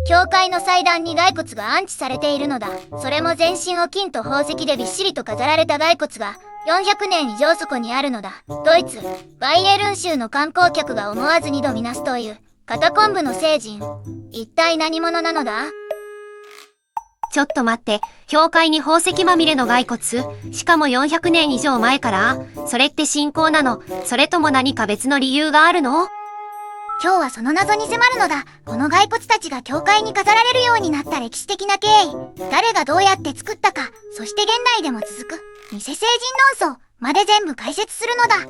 教会の祭壇に骸骨が安置されているのだ。それも全身を金と宝石でびっしりと飾られた骸骨が400年以上そこにあるのだ。ドイツバイエルン州の観光客が思わず2度見なすというカタコンブの聖人、一体何者なのだ？ちょっと待って、教会に宝石まみれの骸骨？しかも400年以上前から？それって信仰なの？それとも何か別の理由があるの？今日はその謎に迫るのだ。この骸骨たちが教会に飾られるようになった歴史的な経緯、誰がどうやって作ったか、そして現代でも続く偽聖人論争まで全部解説するのだ。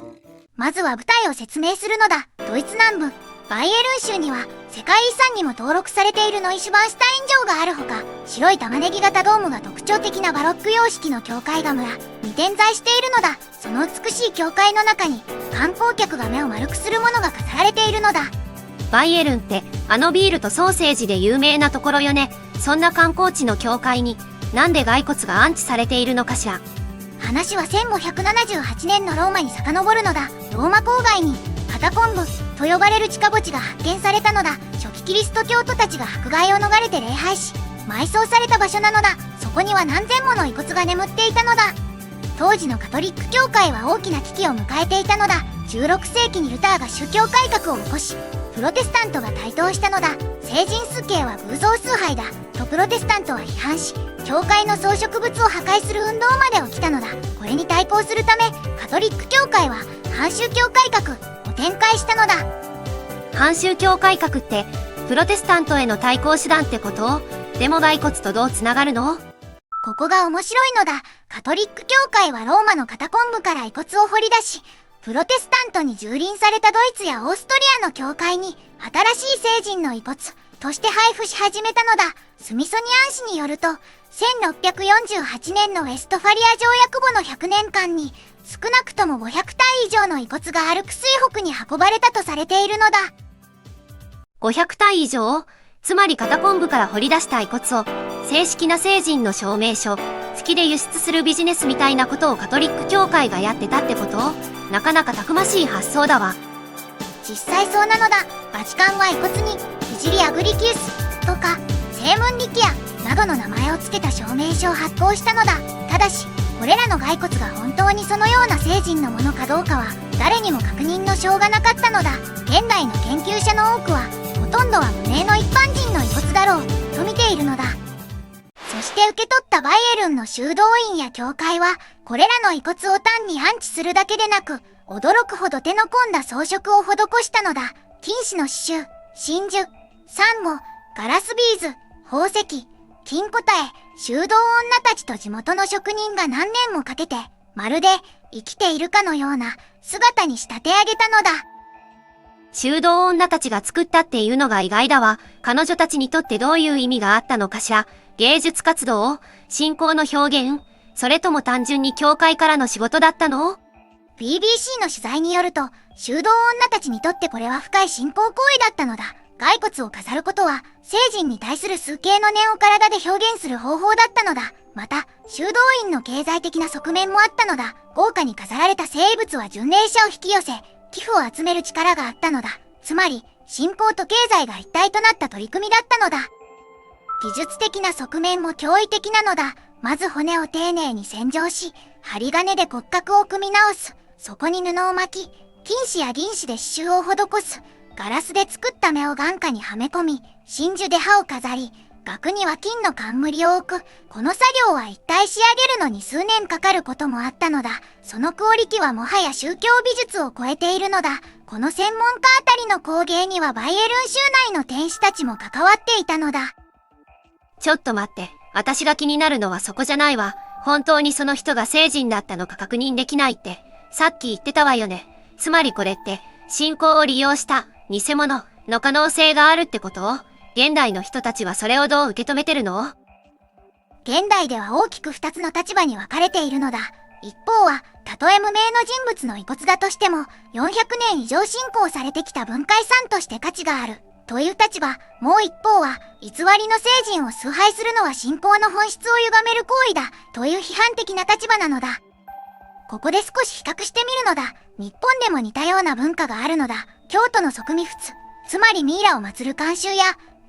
まずは舞台を説明するのだ。ドイツ南部バイエルン州には世界遺産にも登録されているノイシュバンシュタイン城があるほか、白い玉ねぎ型ドームが特徴的なバロック様式の教会がに点在しているのだ。その美しい教会の中に観光客が目を丸くするものが飾られているのだ。バイエルンってあのビールとソーセージで有名なところよね。そんな観光地の教会になんで骸骨が安置されているのかしら。話は1578年のローマに遡るのだ。ローマ郊外にカタコンブと呼ばれる地下墓地が発見されたのだ。初期キリスト教徒たちが迫害を逃れて礼拝し埋葬された場所なのだ。そこには何千もの遺骨が眠っていたのだ。当時のカトリック教会は大きな危機を迎えていたのだ。16世紀にルターが宗教改革を起こし、プロテスタントが台頭したのだ。聖人崇敬は偶像崇拝だとプロテスタントは批判し、教会の装飾物を破壊する運動まで起きたのだ。これに対抗するためカトリック教会は反宗教改革を展開したのだ。反宗教改革ってプロテスタントへの対抗手段ってこと？でも骸骨とどうつながるの？ここが面白いのだ。カトリック教会はローマのカタコンブから遺骨を掘り出し、プロテスタントに蹂躙されたドイツやオーストリアの教会に新しい聖人の遺骨として配布し始めたのだ。スミソニアン氏によると、1648年のウェストファリア条約後の100年間に少なくとも500体以上の遺骨がアルプス以北に運ばれたとされているのだ。500体以上？つまりカタコンブから掘り出した遺骨を正式な聖人の証明書付きで輸出するビジネスみたいなことをカトリック教会がやってたってこと？なかなかたくましい発想だわ。実際そうなのだ。バチカンは遺骨にヒジリ・アグリキウスとか聖文力也などの名前を付けた証明書を発行したのだ。ただしこれらの骸骨が本当にそのような聖人のものかどうかは誰にも確認のしょうがなかったのだ。現代の研究者の多くはほとんどは無名の一般人の遺骨だろうと見ているのだ。そして受け取ったバイエルンの修道院や教会はこれらの遺骨を単に安置するだけでなく、驚くほど手の込んだ装飾を施したのだ。金糸の刺繍、真珠、サンゴ、ガラスビーズ、宝石、金答え、修道女たちと地元の職人が何年もかけてまるで生きているかのような姿に仕立て上げたのだ。修道女たちが作ったっていうのが意外だわ。彼女たちにとってどういう意味があったのかしら。芸術活動？信仰の表現？それとも単純に教会からの仕事だったの？ BBC の取材によると、修道女たちにとってこれは深い信仰行為だったのだ。骸骨を飾ることは聖人に対する崇敬の念を体で表現する方法だったのだ。また修道院の経済的な側面もあったのだ。豪華に飾られた聖物は巡礼者を引き寄せ、寄付を集める力があったのだ。つまり信仰と経済が一体となった取り組みだったのだ。技術的な側面も驚異的なのだ。まず骨を丁寧に洗浄し、針金で骨格を組み直す。そこに布を巻き、金糸や銀糸で刺繍を施す。ガラスで作った目を眼下にはめ込み、真珠で歯を飾り、額には金の冠を置く。この作業は一体仕上げるのに数年かかることもあったのだ。そのクオリティはもはや宗教美術を超えているのだ。この専門家あたりの工芸にはバイエルン州内の天使たちも関わっていたのだ。ちょっと待って。私が気になるのはそこじゃないわ。本当にその人が聖人だったのか確認できないって、さっき言ってたわよね。つまりこれって、信仰を利用した偽物の可能性があるってこと？現代の人たちはそれをどう受け止めてるの？現代では大きく2つの立場に分かれているのだ。一方は、たとえ無名の人物の遺骨だとしても、400年以上信仰されてきた文化遺産として価値がある。という立場。もう一方は、偽りの聖人を崇拝するのは信仰の本質を歪める行為だ。という批判的な立場なのだ。ここで少し比較してみるのだ。日本でも似たような文化があるのだ。京都の則密仏、つまりミイラを祀る慣習や、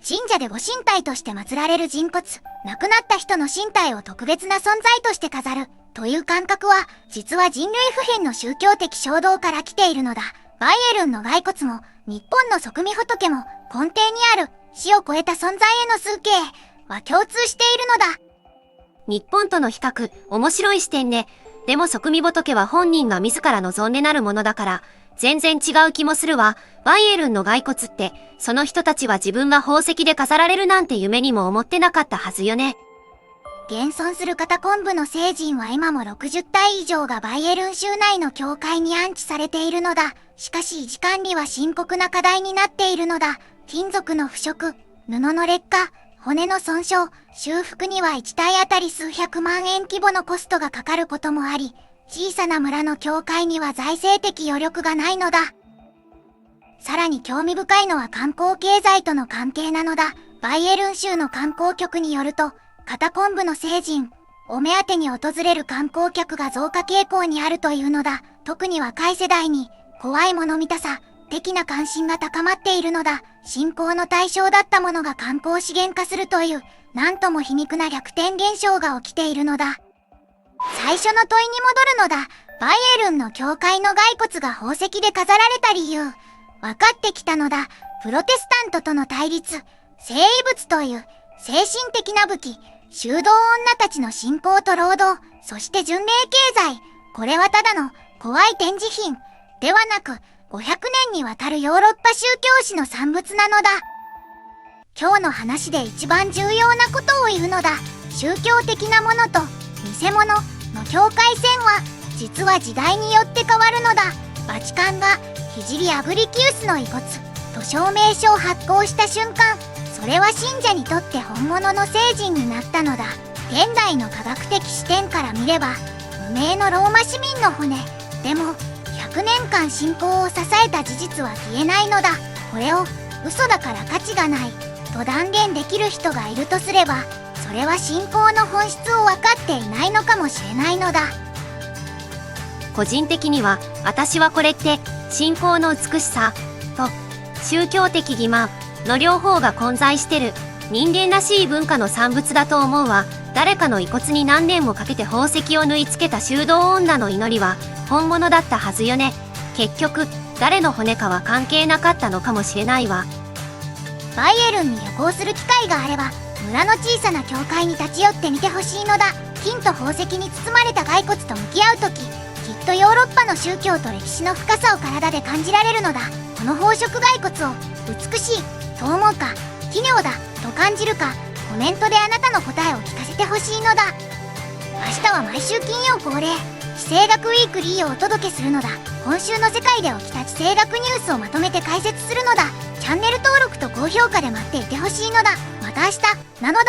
神社でご神体として祀られる人骨、亡くなった人の身体を特別な存在として飾るという感覚は、実は人類普遍の宗教的衝動から来ているのだ。バイエルンの骸骨も、日本の即身仏も、根底にある死を超えた存在への崇敬は共通しているのだ。日本との比較、面白い視点ね。でも即身仏は本人が自ら望んでなるものだから、全然違う気もするわ。バイエルンの骸骨って、その人たちは自分が宝石で飾られるなんて夢にも思ってなかったはずよね。現存するカタコンブの聖人は今も60体以上がバイエルン州内の教会に安置されているのだ。しかし維持管理は深刻な課題になっているのだ。金属の腐食、布の劣化、骨の損傷、修復には1体あたり数百万円規模のコストがかかることもあり、小さな村の教会には財政的余力がないのだ。さらに興味深いのは観光経済との関係なのだ。バイエルン州の観光局によると、カタコンブの聖人を目当てに訪れる観光客が増加傾向にあるというのだ。特に若い世代に怖いもの見たさ的な関心が高まっているのだ。信仰の対象だったものが観光資源化するという、なんとも皮肉な逆転現象が起きているのだ。最初の問いに戻るのだ。バイエルンの教会の骸骨が宝石で飾られた理由、分かってきたのだ。プロテスタントとの対立、聖遺物という精神的な武器、修道女たちの信仰と労働、そして巡礼経済。これはただの怖い展示品ではなく、500年にわたるヨーロッパ宗教史の産物なのだ。今日の話で一番重要なことを言うのだ。宗教的なものと偽物の境界線は、実は時代によって変わるのだ。バチカンが聖アブリキウスの遺骨と証明書を発行した瞬間、それは信者にとって本物の聖人になったのだ。現代の科学的視点から見れば、無名のローマ市民の骨でも100年間信仰を支えた事実は消えないのだ。これを嘘だから価値がないと断言できる人がいるとすれば、それは信仰の本質を分かっていないのかもしれないのだ。個人的には、私はこれって信仰の美しさと宗教的欺瞞の両方が混在してる人間らしい文化の産物だと思うわ。誰かの遺骨に何年もかけて宝石を縫い付けた修道女の祈りは本物だったはずよね。結局誰の骨かは関係なかったのかもしれないわ。バイエルンに旅行する機会があれば、村の小さな教会に立ち寄ってみてほしいのだ。金と宝石に包まれた骸骨と向き合うとき、きっとヨーロッパの宗教と歴史の深さを体で感じられるのだ。この宝飾骸骨を美しいと思うか、奇妙だと感じるか、コメントであなたの答えを聞かせてほしいのだ。明日は毎週金曜恒例、地政学ウィークリーをお届けするのだ。今週の世界で起きた地政学ニュースをまとめて解説するのだ。チャンネル登録と高評価で待っていてほしいのだ。また明日なのだ。